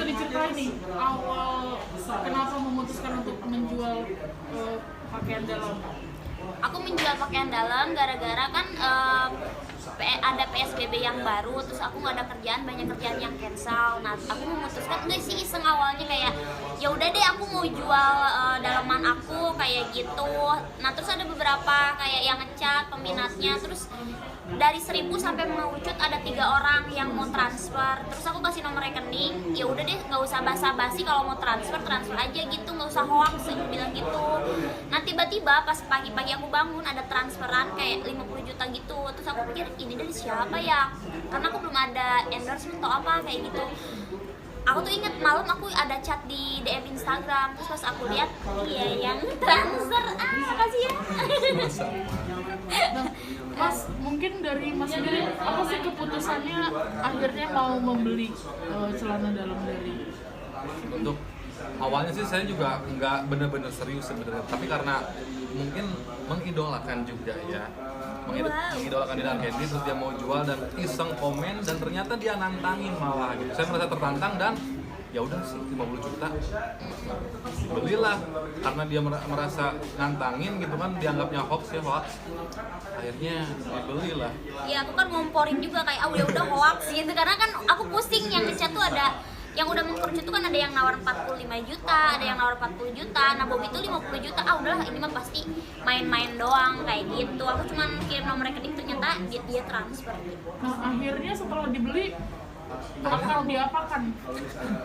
diceritain nih awal kenapa memutuskan untuk menjual pakaian dalam? Aku menjual pakaian dalam gara-gara kan ada PSBB yang baru, terus aku nggak ada kerjaan, banyak kerjaan yang cancel. Nah, aku memutuskan enggak sih iseng awalnya kayak ya udah deh aku mau jual dalaman aku kayak gitu. Nah, terus ada beberapa kayak yang ngecat peminatnya, terus dari 1.000 sampai mengerucut ada 3 orang yang mau transfer. Terus aku kasih nomor rekening, ya udah deh nggak usah basa-basi, kalau mau transfer aja gitu, nggak usah hoax, aku bilang gitu. Nah tiba-tiba pas pagi-pagi aku bangun ada transferan kayak 50 juta gitu. Terus aku pikir ini dari siapa ya, karena aku belum ada endorsement atau apa kayak gitu. Aku tuh inget malam aku ada chat di DM Instagram, terus pas aku lihat iya yang transfer, makasih ya. Nah, Mas, mungkin dari Mas sendiri apa sih keputusannya akhirnya mau membeli celana dalam dari? Untuk awalnya sih saya juga nggak bener-bener serius sebenarnya, tapi karena mungkin mengidolakan juga ya, mengidolakan Dinar Candy, terus dia mau jual dan iseng komen dan ternyata dia nantangin malah gitu. Saya merasa tertantang dan ya udah sih 50 juta belilah karena dia merasa nantangin gitu kan, dianggapnya hoax, akhirnya dibelilah. Ya aku kan ngomporin juga kayak udah hoax gitu, karena kan aku pusing yang ngecat tuh ada yang udah mengkerucut tuh kan ada yang nawar 45 juta, ada yang nawar 40 juta, nah Bobby tuh 50 juta, udahlah ini mah pasti main-main doang kayak gitu. Aku cuma kirim nomor rekening, ternyata dia transfer gitu. Nah akhirnya setelah dibeli akan diapakan?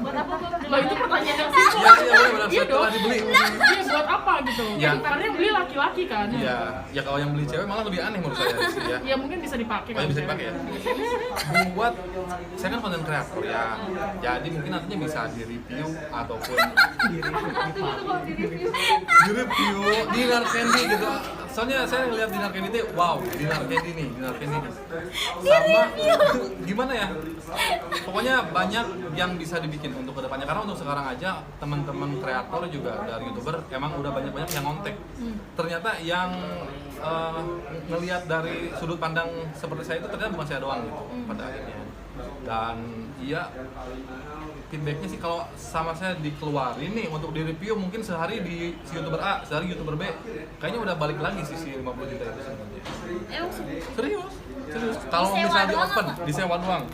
Buat apa? Lah itu pertanyaan yang simpel. Iya benar, Iya setelah dong. dibeli. Iya buat apa gitu? Ya. Karena yang beli laki-laki kan. Iya, ya kalau yang beli cewek malah lebih aneh menurut saya sih ya. Ya mungkin bisa dipakai. Oh, bisa dipakai ya. Buat saya kan konten kreator ya, jadi mungkin nantinya bisa di review ataupun di review Dinar Candy gitu. Soalnya saya ngeliat Dinar Candy itu, wow, Dinar Candy nih. Sama gimana ya? Pokoknya banyak yang bisa dibikin untuk kedepannya, karena untuk sekarang aja teman-teman kreator juga dari YouTuber emang udah banyak yang ngontek. Ternyata yang ngelihat dari sudut pandang seperti saya itu ternyata bukan saya doang gitu pada akhirnya. Dan iya, feedbacknya sih kalau sama saya dikeluarin nih untuk di review mungkin sehari di si YouTuber A, sehari YouTuber B, kayaknya udah balik lagi sih si 50 juta itu sebenarnya. Serius. Kalau misalnya di open, disewa doang.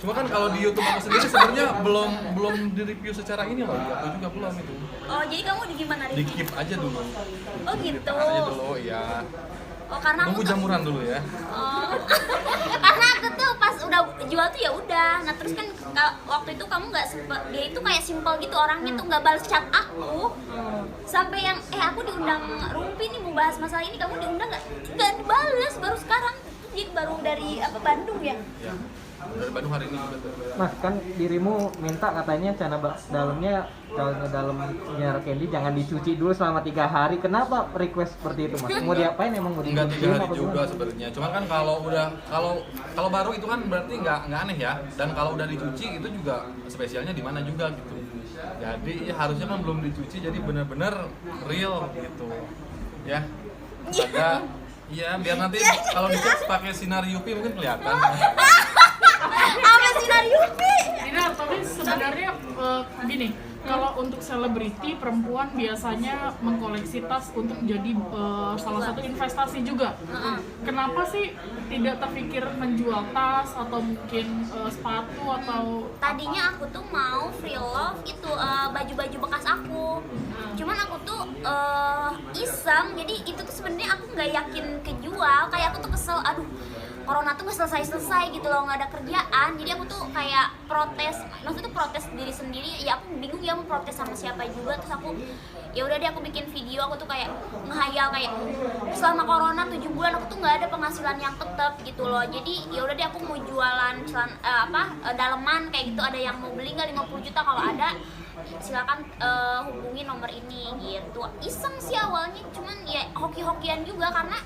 Cuma kan kalau di YouTube aku sendiri sebenarnya belum di review secara ini loh, aku juga belum itu. Oh jadi kamu di gimana? Di keep aja dulu. Oh gitu. Aja dulu ya. Oh karena Nunggu jamuran dulu ya. Oh. Karena aku tuh pas udah jual tuh ya udah. Nah terus kan waktu itu kamu nggak sempet, dia itu kayak simple gitu orangnya tuh nggak balas chat aku. Sampai yang aku diundang Rumpi nih mau bahas masalah ini, kamu diundang nggak dibales, baru sekarang. Dia baru dari Bandung ya? Ya. Dari Bandung hari ini juga tuh. Mas, kan dirimu minta katanya celana dalam Dinar Candy jangan dicuci dulu selama 3 hari. Kenapa request seperti itu, Mas? Mau diapain emang? Mau Enggak 3 dicuci hari apa juga gimana? sebenarnya. Cuman kan kalau baru itu kan berarti nggak aneh ya. Dan kalau udah dicuci itu juga spesialnya di mana juga gitu. Jadi ya harusnya kan belum dicuci, jadi benar-benar real gitu. Ya. Ada. Iya, biar nanti kalau dicek pakai sinar UV mungkin kelihatan. Apa sinar UV? Dinar, tapi sebenarnya gini, kalau untuk selebriti perempuan biasanya mengkoleksi tas untuk jadi salah satu investasi juga. Kenapa sih tidak terpikir menjual tas atau mungkin sepatu atau? Tadinya aku tuh mau free love itu baju-baju bekas aku. Cuman aku tuh iseng, jadi itu tuh sebenarnya aku nggak yakin kejual. Kayak aku tuh kesel, aduh corona tuh nggak selesai gitu loh, nggak ada kerjaan. Jadi aku tuh kayak protes, maksudnya protes diri sendiri. Ya aku bingung ya mau protes sama siapa juga. Terus aku ya udah deh aku bikin video, aku tuh kayak ngehayal kayak selama corona 7 bulan aku tuh nggak ada penghasilan yang tetap gitu loh. Jadi ya udah deh aku mau jualan daleman kayak gitu, ada yang mau beli nggak 50 juta, kalau ada silakan hubungi nomor ini gitu. Iseng sih awalnya, cuman ya hoki-hokian juga karena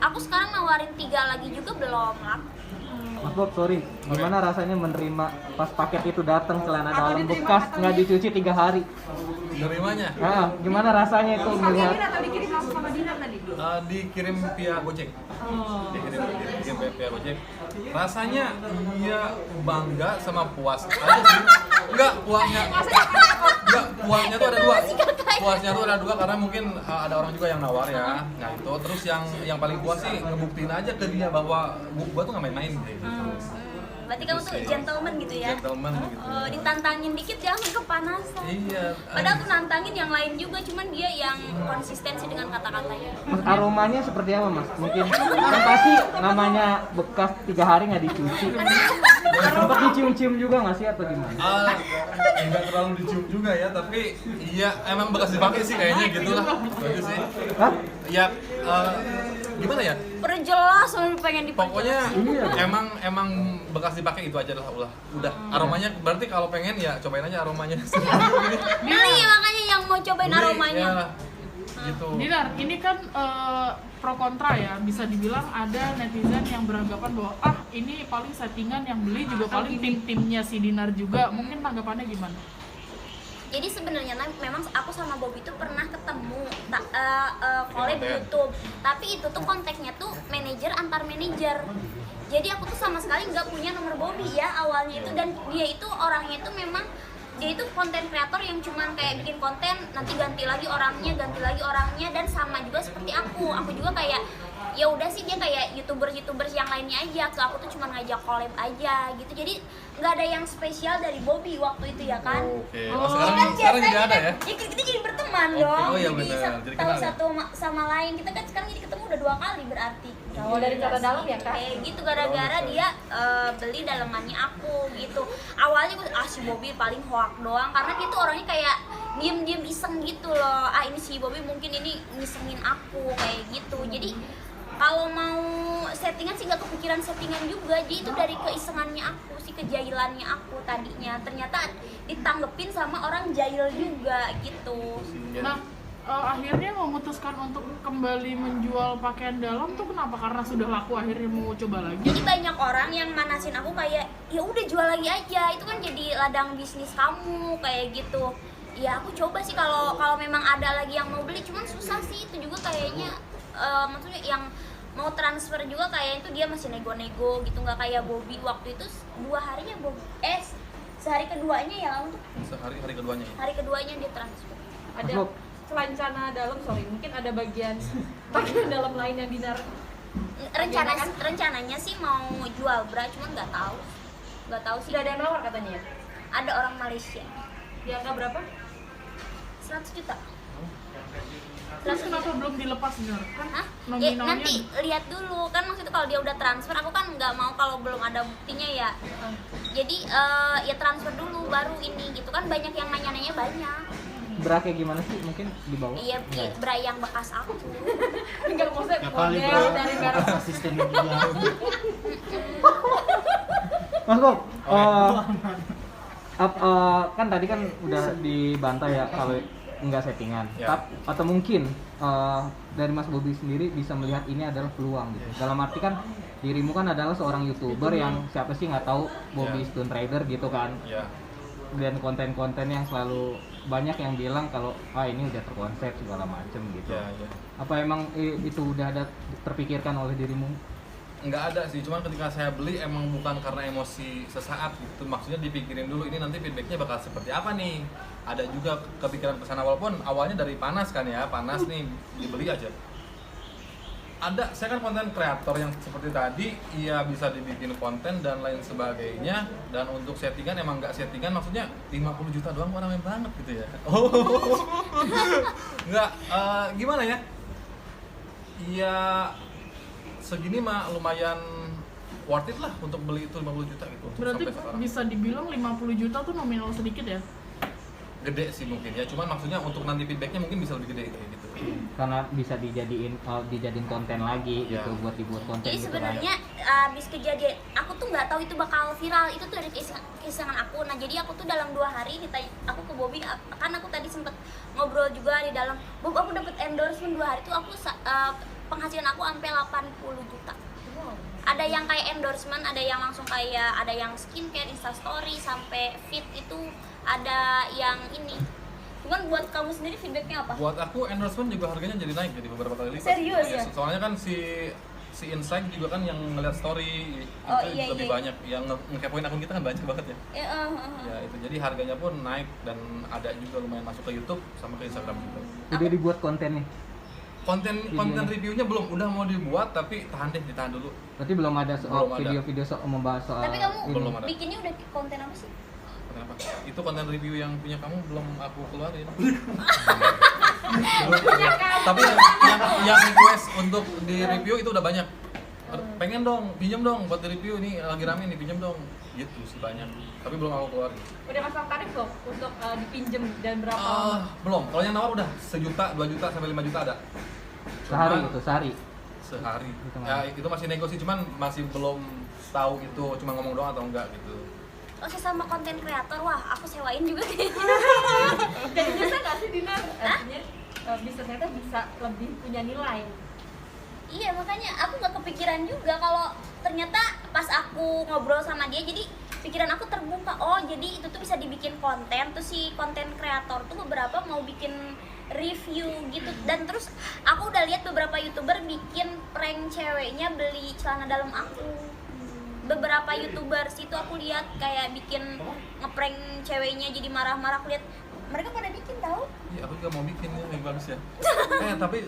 aku sekarang nawarin 3 lagi juga belum laku. Mas Bob, sorry, gimana rasanya menerima pas paket itu datang celana dalam bekas nggak dicuci 3 hari? Nerimanya? Gimana rasanya itu melihat? Atau dikirim langsung sama Dinar tadi? Dikirim via Gojek. Dikirim via Gojek. Rasanya iya bangga sama puas aja sih. Enggak, puasnya tuh ada dua. Puasnya tuh ada dua karena mungkin ada orang juga yang nawar ya. Nah itu, terus yang paling puas sih ngebuktiin aja ke dia bahwa gua tuh nggak main-main gitu. Berarti kamu tuh gentleman gitu ya? Gentleman gitu. Oh, ditantangin dikit jangan kepanasan. Iya. Padahal aku nantangin yang lain juga, cuman dia yang konsistensi dengan kata-katanya. Mas, aromanya seperti apa mas? Mungkin kan pasti namanya bekas 3 hari nggak dicuci. Sempat dicium-cium juga nggak sih atau gimana? Enggak terlalu dicium juga ya, tapi iya emang bekas dipakai sih kayaknya gitu lah. Itu sih. Hah? Ya gimana ya? Perjelas, pengen diperjelas. Pokoknya Iya. emang bekas dipakai itu aja lah udah. Aromanya berarti kalau pengen ya cobain aja aromanya. Beli makanya yang mau cobain Beli, aromanya. ya, gitu. Dinar, ini kan pro kontra ya, bisa dibilang ada netizen yang beranggapan bahwa ini paling settingan, yang beli juga paling tim-timnya si Dinar juga. Mungkin tanggapannya gimana? Jadi sebenarnya memang aku sama Bobby itu pernah ketemu collab YouTube. Tapi itu tuh konteksnya tuh manajer antar manajer. Jadi aku tuh sama sekali nggak punya nomor Bobby ya awalnya itu, dan dia itu orangnya itu memang dia itu konten kreator yang cuman kayak bikin konten nanti ganti lagi orangnya dan sama juga seperti aku juga kayak ya udah sih dia kayak youtubers yang lainnya aja, ke aku tuh cuma ngajak collab aja gitu. Jadi nggak ada yang spesial dari Bobby waktu itu ya kan. Oke. Oh, Sekarang jadi ada ya? Kita jadi berteman Oke. dong. Oh iya Jadi benar. Jadi tahu kenal ya? satu sama lain. Kita kan sekarang jadi ketemu udah 2 kali berarti. Awal dari cara dalam ya kak? Kayak gitu gara-gara dia beli dalemannya aku gitu. Awalnya gue si Bobby paling hoak doang karena dia tuh orangnya kayak diem iseng gitu loh. Ini si Bobby mungkin ini ngisengin aku kayak gitu. Jadi kalau mau settingan sih nggak kepikiran settingan juga, jadi itu dari keisengannya aku sih, kejahilannya aku tadinya ternyata ditanggepin sama orang jahil juga gitu. Nah, akhirnya memutuskan untuk kembali menjual pakaian dalam tuh kenapa? Karena sudah laku akhirnya mau coba lagi. Jadi banyak orang yang manasin aku kayak ya udah jual lagi aja, itu kan jadi ladang bisnis kamu kayak gitu. Ya aku coba sih kalau memang ada lagi yang mau beli, cuman susah sih itu juga kayaknya. Maksudnya yang mau transfer juga kayak itu dia masih nego-nego gitu, nggak kayak Bobby waktu itu 2 harinya sehari keduanya ya untuk Hari keduanya. hari keduanya dia transfer. Ada Masuk. selain celana dalam, mungkin ada bagian dalam lain yang Dinar Rencananya sih mau jual bra, cuman nggak tahu sih. sudah ada yang nawar katanya ya? Ada orang Malaysia Di angka berapa? 100 juta. Terus kenapa belum dilepas Dinar? Kan Hah? nominalnya Nanti lihat dulu kan, maksudnya kalau dia udah transfer aku kan nggak mau kalau belum ada buktinya ya. Jadi ya transfer dulu baru ini gitu kan, banyak yang nanya-nanya banyak. Bra kayak gimana sih? Mungkin di bawah? Iya, Enggak ya? bra yang bekas aku. Enggak, maksudnya Ya kali, model Bro. dari merek Asisten media. Mas Bob, kan tadi kan udah dibantah ya kalau nggak settingan. Ya. Atau mungkin dari Mas Bobby sendiri bisa melihat ini adalah peluang gitu. Dalam arti kan dirimu kan adalah seorang YouTuber yang siapa sih nggak tahu Bobby Ya. Stunt Rider gitu kan. Ya. Dan konten-konten yang selalu banyak yang bilang kalau ini udah terkonsep segala macem gitu. Ya, ya. Apa emang itu udah ada terpikirkan oleh dirimu? Nggak ada sih, cuman ketika saya beli emang bukan karena emosi sesaat gitu, maksudnya dipikirin dulu ini nanti feedbacknya bakal seperti apa nih. Ada juga kepikiran kesana, walaupun awalnya dari panas kan ya, panas nih dibeli aja. Ada, saya kan konten kreator yang seperti tadi, iya bisa dibikin konten dan lain sebagainya. Dan untuk settingan emang nggak settingan, maksudnya 50 juta doang orang main banget gitu ya. Oh, nggak, gimana ya? Iya, segini mah lumayan worth it lah untuk beli itu 50 juta gitu. berarti sampai sekarang. bisa dibilang 50 juta tuh nominal sedikit ya? Gede sih mungkin ya, cuman maksudnya untuk nanti feedbacknya mungkin bisa lebih gede kayak gitu. Karena bisa dijadiin konten lagi Ya. gitu, buat dibuat konten Jadi gitu kan. sebenarnya abis kejadian aku tuh nggak tahu itu bakal viral, itu tuh dari keisengan aku. Nah jadi aku tuh dalam 2 hari aku ke Bobby, kan aku tadi sempet ngobrol juga di dalam, Bob aku dapet endorsement 2 hari tuh aku penghasilan aku sampai 80 juta. Ada yang kayak endorsement, ada yang langsung kayak ada yang skincare, instastory sampai fit itu, ada yang ini. Cuman buat kamu sendiri feedbacknya apa? Buat aku endorsement juga harganya jadi naik jadi beberapa kali lipat. Serius ya? Soalnya kan si si Insight juga kan yang ngeliat story Oh, itu iya, lebih iya. banyak, yang ngekepoin akun kita kan banyak banget ya. Ya itu jadi harganya pun naik dan ada juga lumayan masuk ke YouTube sama ke Instagram juga. Udah dibuat kontennya. Konten Videonya. reviewnya belum, udah mau dibuat tapi ditahan dulu. Berarti belum ada soal Belum ada. video-video soal membahas soal Tapi kamu ini. Belum ada. bikinnya udah konten apa sih? Kenapa? Itu konten review yang punya kamu belum aku keluarin. Tapi yang request untuk di review itu udah banyak. Pengen dong, pinjam dong buat di review ini lagi rame nih, pinjam dong. Gitu sih banyak. Tapi belum aku keluarin. Udah masang tarif belum untuk dipinjem dan berapa lama? Belum. Kalau yang nawar udah 1 juta, 2 juta sampai 5 juta ada. Sehari Cuman- itu, sehari. Sehari. Itu Ya itu masih negosiasi, cuman masih belum tahu itu cuma ngomong doang atau enggak gitu. Oh, sesama konten kreator, wah aku sewain juga kayaknya. Jadi bisa nggak sih Dina? Artinya bisa ternyata bisa lebih punya nilai. Iya, makanya aku nggak kepikiran juga kalau ternyata pas aku ngobrol sama dia, jadi pikiran aku terbuka. Oh, jadi itu tuh bisa dibikin konten. Tuh si konten kreator tuh beberapa mau bikin review gitu. Dan terus aku udah lihat beberapa YouTuber bikin prank ceweknya beli celana dalam aku. Beberapa YouTuber situ aku lihat kayak bikin ngeprank ceweknya jadi marah-marah. Aku lihat mereka pada bikin tahu. Iya, aku juga mau bikin ya, yang bagus ya. Tapi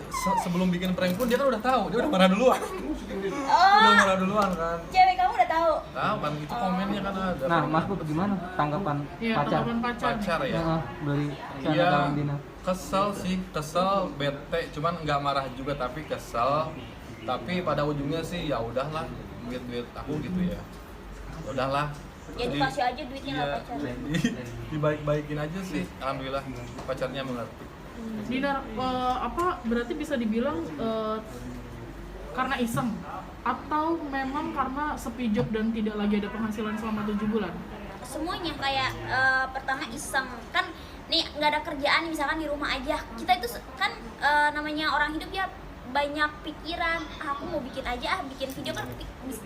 sebelum bikin prank pun dia kan udah tahu, dia udah marah duluan. Udah Oh, marah duluan kan. cewek kamu udah tahu. Tahu kan itu komennya kan ada. Nah, Mas Pup gimana tanggapan Iya, pacar? tanggapan pacar. Pacar ya. Heeh, beli celana Iya, dalam Dina. kesel sih, bete, cuman nggak marah juga tapi kesel. Tapi pada ujungnya sih ya udahlah, duit aku gitu ya. Udahlah. Ya dikasih aja duitnya lah Iya, pacar. dibaik-baikin aja sih. Alhamdulillah pacarnya mengerti. Dinar, berarti bisa dibilang karena iseng atau memang karena sepi job dan tidak lagi ada penghasilan selama 7 bulan? Semuanya kayak pertama iseng kan nih nggak ada kerjaan misalkan di rumah aja kita itu kan namanya orang hidup ya banyak pikiran. Aku mau bikin aja bikin video kan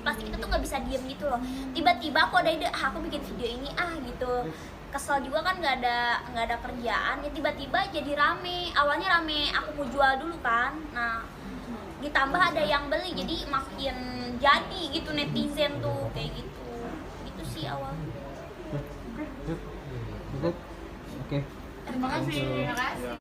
pasti kita tuh nggak bisa diem gitu loh. Tiba-tiba aku ada ide aku bikin video ini gitu. Kesel juga kan nggak ada kerjaan ya, tiba-tiba jadi rame. Awalnya rame aku mau jual dulu kan, nah ditambah ada yang beli jadi makin jadi gitu netizen tuh kayak gitu. Itu sih awalnya. Oke. Terima kasih. Ya.